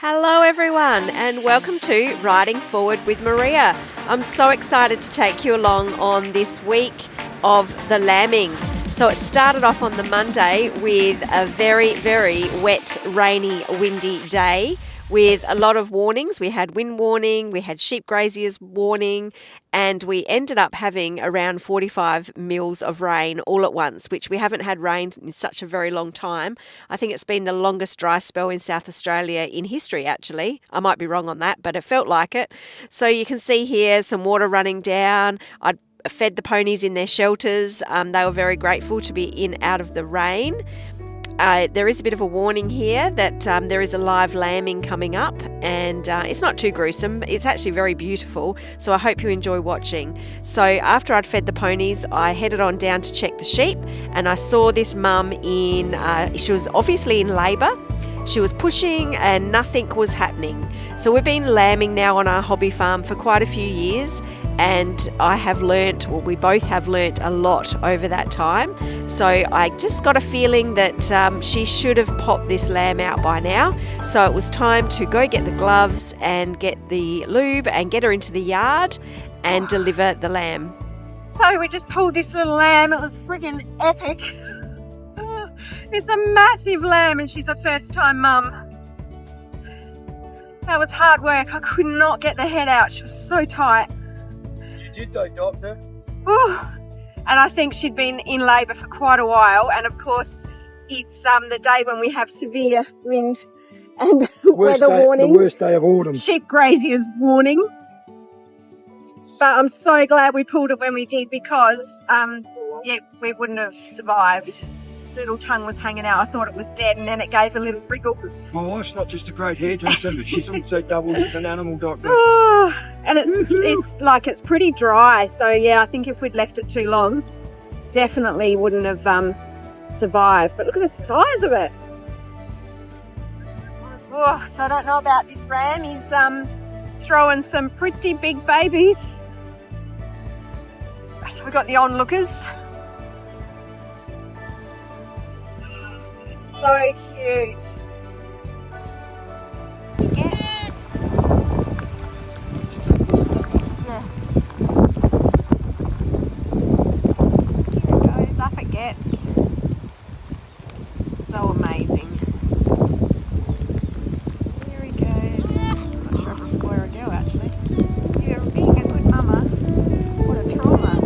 Hello everyone and welcome to Riding Forward with Maria. I'm so excited to take you along on this week of the lambing. So it started off on the Monday with a very, very wet, rainy, windy day with a lot of warnings. We had wind warning, we had sheep graziers warning, and we ended up having around 45 mils of rain all at once, which we haven't had rain in such a very long time. I think it's been the longest dry spell in South Australia in history, actually. I might be wrong on that, but it felt like it. So you can see here some water running down. I fed the ponies in their shelters. They were very grateful to be in out of the rain. There is a bit of a warning here that there is a live lambing coming up, and it's not too gruesome. It's actually very beautiful, so I hope you enjoy watching. So after I'd fed the ponies, I headed on down to check the sheep, and I saw this mum she was obviously in labour. She was pushing and nothing was happening. So we've been lambing now on our hobby farm for quite a few years, and we both have learnt a lot over that time. So I just got a feeling that she should have popped this lamb out by now. So it was time to go get the gloves and get the lube and get her into the yard and deliver the lamb. So we just pulled this little lamb. It was friggin' epic. It's a massive lamb and she's a first time mum. That was hard work. I could not get the head out. She was so tight. You did though, doctor. Oh, and I think she'd been in labour for quite a while, and of course it's the day when we have severe wind and weather warning. The worst day of autumn. Sheep graziers warning. But I'm so glad we pulled it when we did, because we wouldn't have survived. Its little tongue was hanging out. I thought it was dead, and then it gave a little wriggle. My wife's not just a great hairdresser, but she's also doubled as an animal doctor. Oh, and it's pretty dry. So yeah, I think if we'd left it too long, definitely wouldn't have survived. But look at the size of it. Oh, so I don't know about this ram. He's throwing some pretty big babies. So we got the onlookers. So cute. Yes. Yeah. Here it goes, up it gets. So amazing. Here he goes. I'm not sure if it's a boy or a girl actually. You're being a good mama. What a trauma.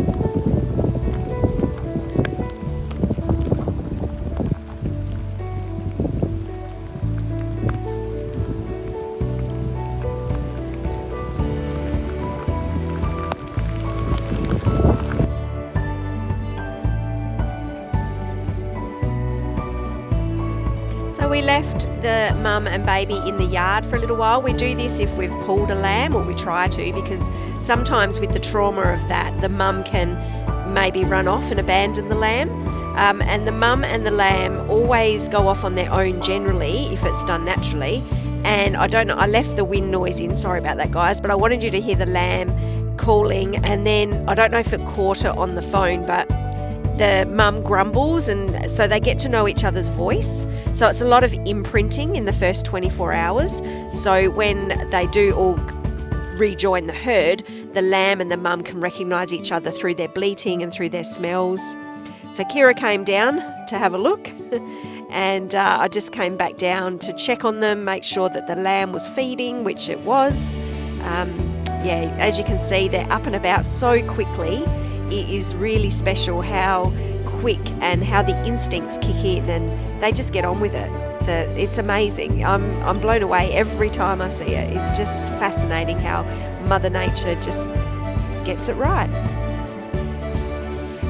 So we left the mum and baby in the yard for a little while. We do this if we've pulled a lamb, or we try to, because sometimes with the trauma of that, the mum can maybe run off and abandon the lamb. And the mum and the lamb always go off on their own generally if it's done naturally. And I don't know, I left the wind noise in, sorry about that guys, but I wanted you to hear the lamb calling, and then I don't know if it caught her on the phone, but the mum grumbles, and so they get to know each other's voice. So it's a lot of imprinting in the first 24 hours. So when they do all rejoin the herd, the lamb and the mum can recognise each other through their bleating and through their smells. So Kira came down to have a look, and I just came back down to check on them, make sure that the lamb was feeding, which it was. As you can see, they're up and about so quickly. It is really special how quick and how the instincts kick in, and they just get on with it. It's amazing. I'm blown away every time I see it. It's just fascinating how Mother Nature just gets it right.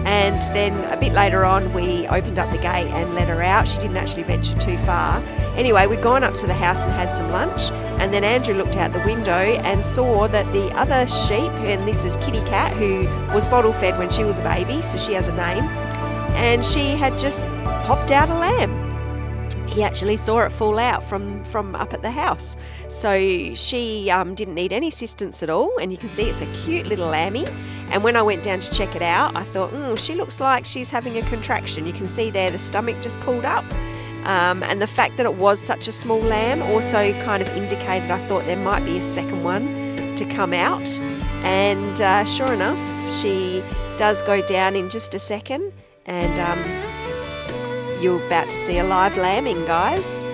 And then a bit later on, we opened up the gate and let her out. She didn't actually venture too far. Anyway, we'd gone up to the house and had some lunch, and then Andrew looked out the window and saw that the other sheep, and this is Kitty Cat, who was bottle fed when she was a baby, so she has a name, and she had just popped out a lamb. He actually saw it fall out from up at the house. So she didn't need any assistance at all, and you can see it's a cute little lambie. And when I went down to check it out, I thought, she looks like she's having a contraction. You can see there the stomach just pulled up. And the fact that it was such a small lamb also kind of indicated I thought there might be a second one to come out. And sure enough, she does go down in just a second, and you're about to see a live lambing, guys.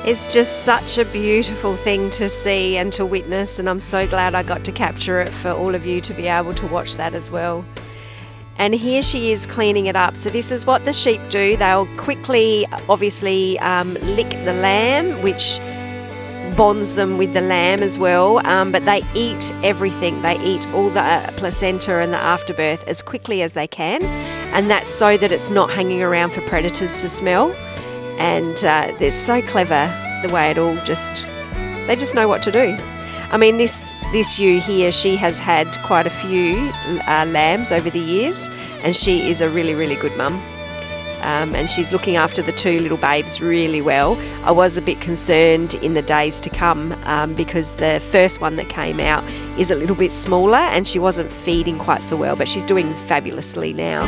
It's just such a beautiful thing to see and to witness, and I'm so glad I got to capture it for all of you to be able to watch that as well. And here she is cleaning it up. So this is what the sheep do. They'll quickly, obviously, lick the lamb, which bonds them with the lamb as well, but they eat everything. They eat all the placenta and the afterbirth as quickly as they can, and that's so that it's not hanging around for predators to smell. And they're so clever the way it all they just know what to do. I mean, this ewe here, she has had quite a few lambs over the years, and she is a really, really good mum. And she's looking after the two little babes really well. I was a bit concerned in the days to come because the first one that came out is a little bit smaller and she wasn't feeding quite so well, but she's doing fabulously now.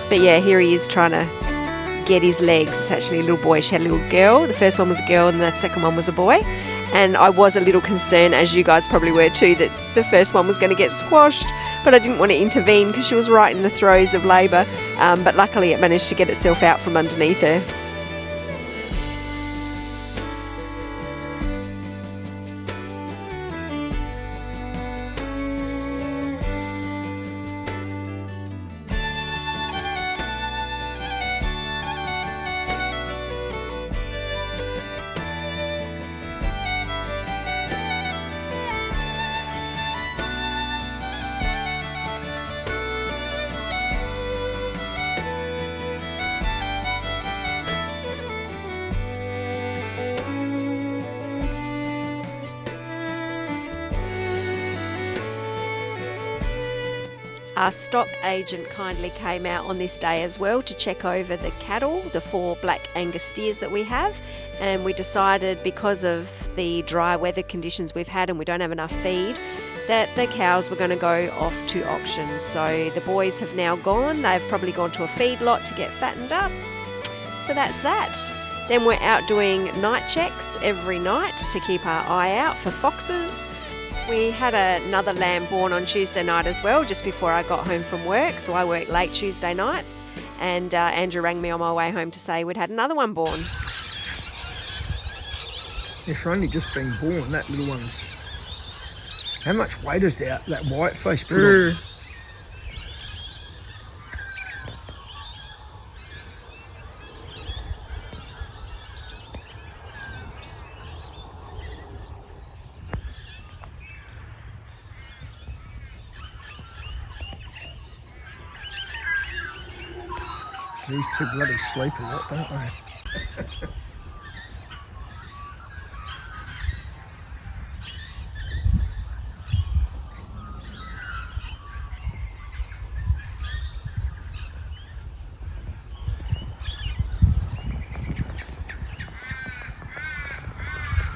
But yeah, here he is trying to get his legs. It's actually a little boy. She had a little girl. The first one was a girl and the second one was a boy. And I was a little concerned, as you guys probably were too, that the first one was going to get squashed, but I didn't want to intervene because she was right in the throes of labour. But luckily it managed to get itself out from underneath her. Our stock agent kindly came out on this day as well to check over the cattle, the 4 black Angus steers that we have, and we decided, because of the dry weather conditions we've had and we don't have enough feed, that the cows were going to go off to auction. So the boys have now gone. They've probably gone to a feedlot to get fattened up. So that's that. Then we're out doing night checks every night to keep our eye out for foxes. We had another lamb born on Tuesday night as well, just before I got home from work. So I work late Tuesday nights, and Andrew rang me on my way home to say we'd had another one born. They've only just been born, that little one's. How much weight is that white face put on? These two bloody sleepers, don't they?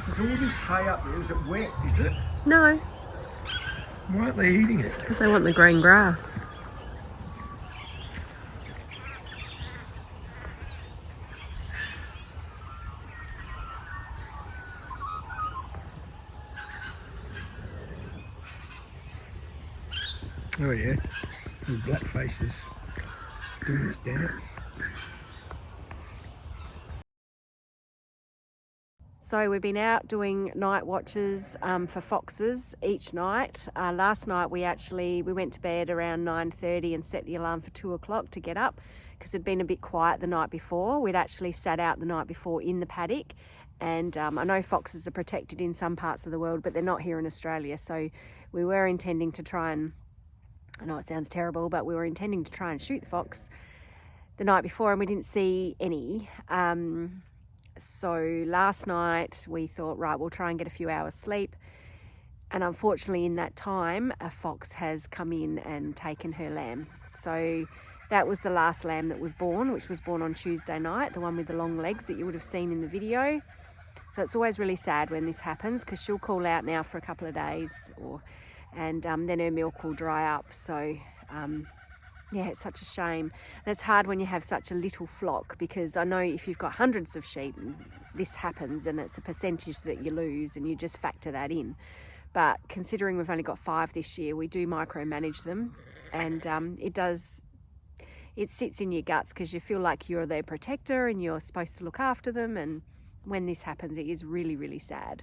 Is all this hay up there, is it wet, is it? No, Why aren't they eating it? because they want the green grass. Oh yeah, little black faces doing this dance. So we've been out doing night watches for foxes each night. Last night we went to bed around 9:30 and set the alarm for 2 o'clock to get up because it'd been a bit quiet the night before. We'd actually sat out the night before in the paddock, and I know foxes are protected in some parts of the world, but they're not here in Australia. So we were intending to try and, I know it sounds terrible, but we were intending to try and shoot the fox the night before, and we didn't see any. So last night we thought, right, we'll try and get a few hours sleep. And unfortunately in that time, a fox has come in and taken her lamb. So that was the last lamb that was born, which was born on Tuesday night, the one with the long legs that you would have seen in the video. So it's always really sad when this happens, because she'll call out now for a couple of days, and then her milk will dry up. So yeah, it's such a shame. And it's hard when you have such a little flock, because I know if you've got hundreds of sheep, this happens and it's a percentage that you lose, and you just factor that in. But considering we've only got 5 this year, we do micromanage them, and it sits in your guts because you feel like you're their protector and you're supposed to look after them. And when this happens, it is really, really sad.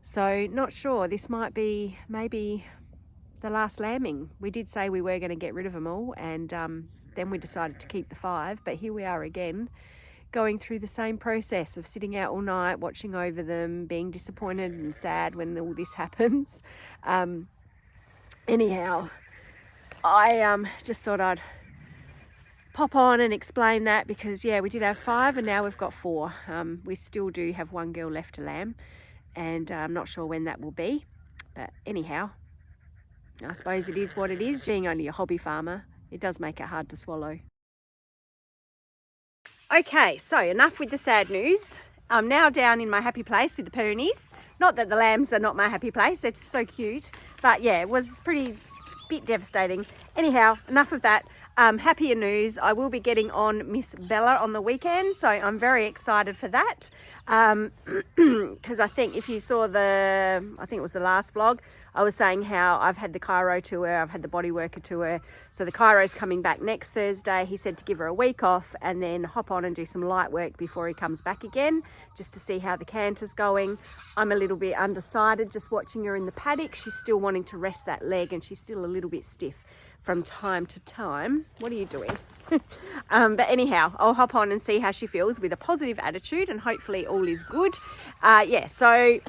So not sure, this might be maybe the last lambing. We did say we were going to get rid of them all, and then we decided to keep the 5, but here we are again, going through the same process of sitting out all night, watching over them, being disappointed and sad when all this happens. Anyhow, I just thought I'd pop on and explain that, because yeah, we did have 5 and now we've got 4. We still do have 1 girl left to lamb, and I'm not sure when that will be, but anyhow, I suppose it is what it is. Being only a hobby farmer, it does make it hard to swallow. Okay, so enough with the sad news. I'm now down in my happy place with the ponies. Not that the lambs are not my happy place, they're so cute. But yeah, it was bit devastating. Anyhow, enough of that. Happier news, I will be getting on Miss Bella on the weekend, so I'm very excited for that. Because I think if you saw I think it was the last vlog, I was saying how I've had the chiro to her, I've had the body worker to her. So the chiro's coming back next Thursday. He said to give her a week off and then hop on and do some light work before he comes back again, just to see how the canter's going. I'm a little bit undecided just watching her in the paddock. She's still wanting to rest that leg and she's still a little bit stiff from time to time. What are you doing? But anyhow, I'll hop on and see how she feels with a positive attitude, and hopefully all is good. Yeah, so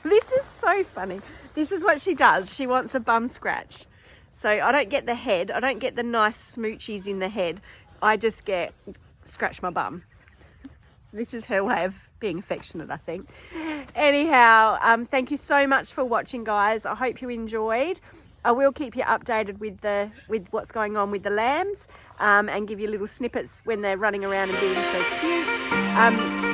this is so funny. This is what she does. She wants a bum scratch. So I don't get the head. I don't get the nice smoochies in the head. I just get scratch my bum. This is her way of being affectionate, I think. Anyhow, thank you so much for watching, guys. I hope you enjoyed. I will keep you updated with what's going on with the lambs, and give you little snippets when they're running around and being so cute.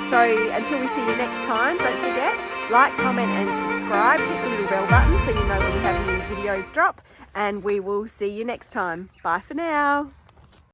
So until we see you next time, don't forget, like, comment and subscribe. Hit the little bell button so you know when we have new videos drop, and we will see you next time. Bye for now.